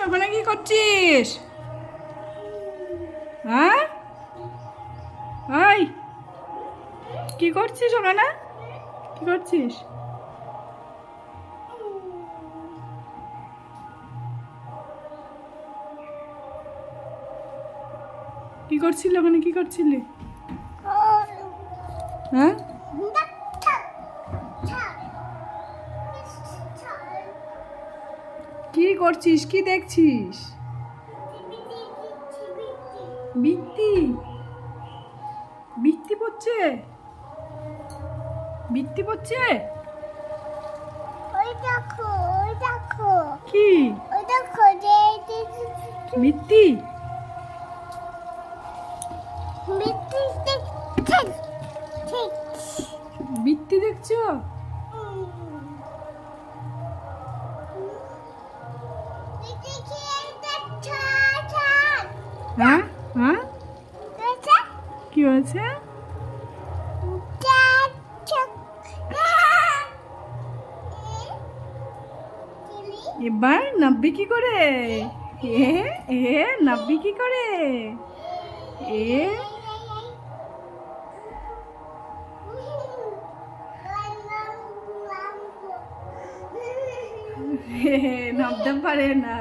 ওখানে কি করছিস? হ্যাঁ, ওই কি করছিস ওখানে? কি করছিস? কি করছিলি ওখানে? কি করছিলি? হ্যাঁ, কি করছিস? কি দেখছিস? বৃত্তি বৃত্তি পড়ছে? বৃত্তি পড়ছে? ওই দেখো, ওই দেখো, কি ওই দেখো যে বৃত্তি? মিষ্টি ঠিক ঠিক বৃত্তি দেখছো? হ্যাঁ, হ্যাঁ, কি হয়েছে? এবার নাববি কি করে? এ এ নাববি কি করে? এ নাবতে পারে না।